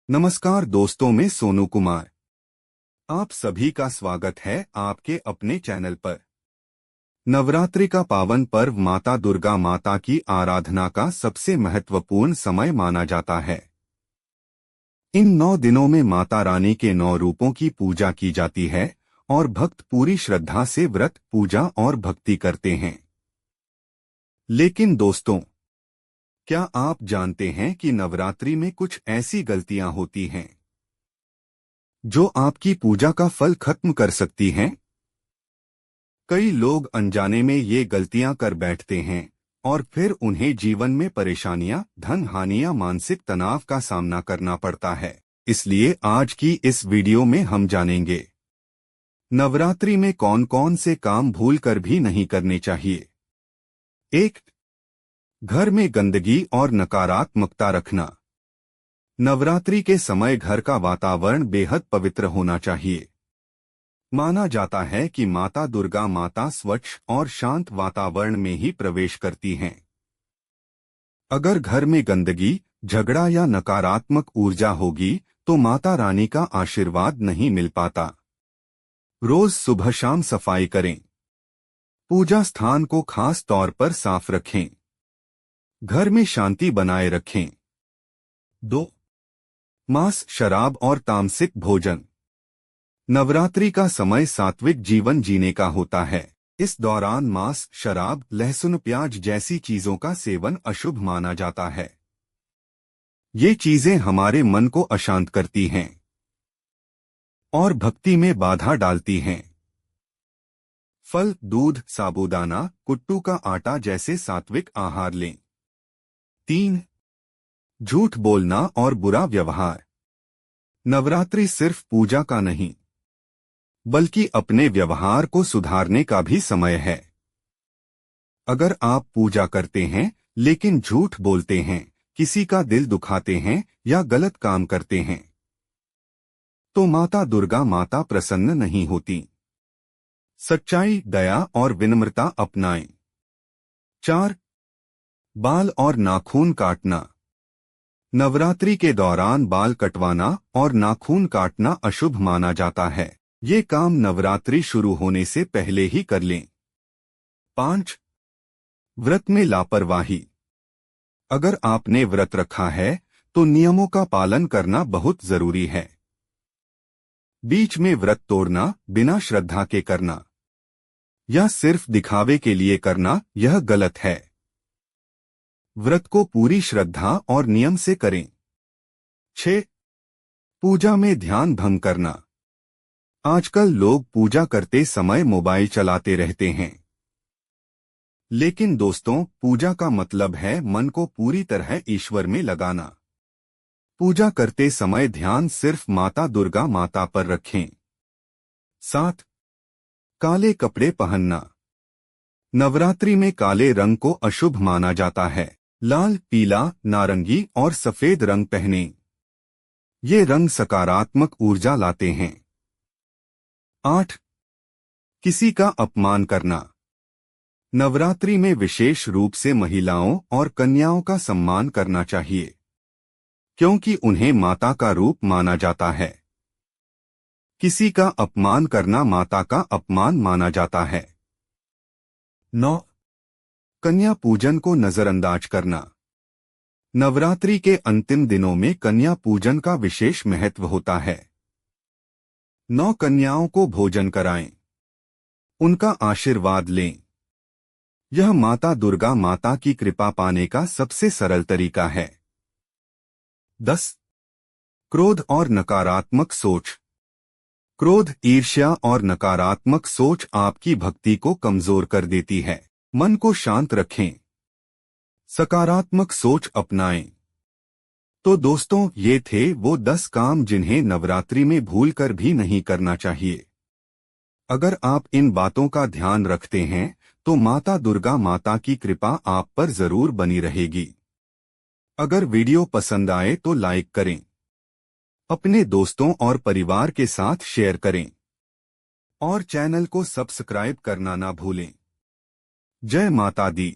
नमस्कार दोस्तों, मैं सोनू कुमार। आप सभी का स्वागत है आपके अपने चैनल पर। नवरात्रि का पावन पर्व माता दुर्गा माता की आराधना का सबसे महत्वपूर्ण समय माना जाता है। इन 9 दिनों में माता रानी के 9 रूपों की पूजा की जाती है और भक्त पूरी श्रद्धा से व्रत, पूजा और भक्ति करते हैं। लेकिन दोस्तों, क्या आप जानते हैं कि नवरात्रि में कुछ ऐसी गलतियां होती हैं जो आपकी पूजा का फल खत्म कर सकती हैं? कई लोग अनजाने में ये गलतियां कर बैठते हैं और फिर उन्हें जीवन में परेशानियां, धन हानि या मानसिक तनाव का सामना करना पड़ता है। इसलिए आज की इस वीडियो में हम जानेंगे नवरात्रि में कौन कौन से काम भूल कर भी नहीं करने चाहिए। 1. घर में गंदगी और नकारात्मकता रखना। नवरात्रि के समय घर का वातावरण बेहद पवित्र होना चाहिए। माना जाता है कि माता दुर्गा माता स्वच्छ और शांत वातावरण में ही प्रवेश करती हैं। अगर घर में गंदगी, झगड़ा या नकारात्मक ऊर्जा होगी तो माता रानी का आशीर्वाद नहीं मिल पाता। रोज सुबह शाम सफाई करें। पूजा स्थान को खास तौर पर साफ रखें। घर में शांति बनाए रखें। 2. मांस, शराब और तामसिक भोजन। नवरात्रि का समय सात्विक जीवन जीने का होता है। इस दौरान मांस, शराब, लहसुन, प्याज जैसी चीजों का सेवन अशुभ माना जाता है। ये चीजें हमारे मन को अशांत करती हैं और भक्ति में बाधा डालती हैं। फल, दूध, साबूदाना, कुट्टू का आटा जैसे सात्विक आहार लें। 3. झूठ बोलना और बुरा व्यवहार। नवरात्रि सिर्फ पूजा का नहीं, बल्कि अपने व्यवहार को सुधारने का भी समय है। अगर आप पूजा करते हैं लेकिन झूठ बोलते हैं, किसी का दिल दुखाते हैं या गलत काम करते हैं, तो माता दुर्गा माता प्रसन्न नहीं होती। सच्चाई, दया और विनम्रता अपनाएं। 4. बाल और नाखून काटना। नवरात्रि के दौरान बाल कटवाना और नाखून काटना अशुभ माना जाता है। ये काम नवरात्रि शुरू होने से पहले ही कर लें। 5. व्रत में लापरवाही। अगर आपने व्रत रखा है तो नियमों का पालन करना बहुत जरूरी है। बीच में व्रत तोड़ना, बिना श्रद्धा के करना या सिर्फ दिखावे के लिए करना, यह गलत है। व्रत को पूरी श्रद्धा और नियम से करें। 6. पूजा में ध्यान भंग करना। आजकल लोग पूजा करते समय मोबाइल चलाते रहते हैं। लेकिन दोस्तों, पूजा का मतलब है मन को पूरी तरह ईश्वर में लगाना। पूजा करते समय ध्यान सिर्फ माता दुर्गा माता पर रखें। 7. काले कपड़े पहनना। नवरात्रि में काले रंग को अशुभ माना जाता है। लाल, पीला, नारंगी और सफेद रंग पहनें। ये रंग सकारात्मक ऊर्जा लाते हैं। 8. किसी का अपमान करना। नवरात्रि में विशेष रूप से महिलाओं और कन्याओं का सम्मान करना चाहिए, क्योंकि उन्हें माता का रूप माना जाता है। किसी का अपमान करना माता का अपमान माना जाता है। 9. कन्या पूजन को नजरअंदाज करना। नवरात्रि के अंतिम दिनों में कन्या पूजन का विशेष महत्व होता है। 9 कन्याओं को भोजन कराएं। उनका आशीर्वाद लें। यह माता दुर्गा माता की कृपा पाने का सबसे सरल तरीका है। 10. क्रोध और नकारात्मक सोच। क्रोध, ईर्ष्या और नकारात्मक सोच आपकी भक्ति को कमजोर कर देती है। मन को शांत रखें। सकारात्मक सोच अपनाएं। तो दोस्तों, ये थे वो 10 काम जिन्हें नवरात्रि में भूलकर भी नहीं करना चाहिए। अगर आप इन बातों का ध्यान रखते हैं तो माता दुर्गा माता की कृपा आप पर जरूर बनी रहेगी। अगर वीडियो पसंद आए तो लाइक करें, अपने दोस्तों और परिवार के साथ शेयर करें और चैनल को सब्सक्राइब करना ना भूलें। जय माता दी।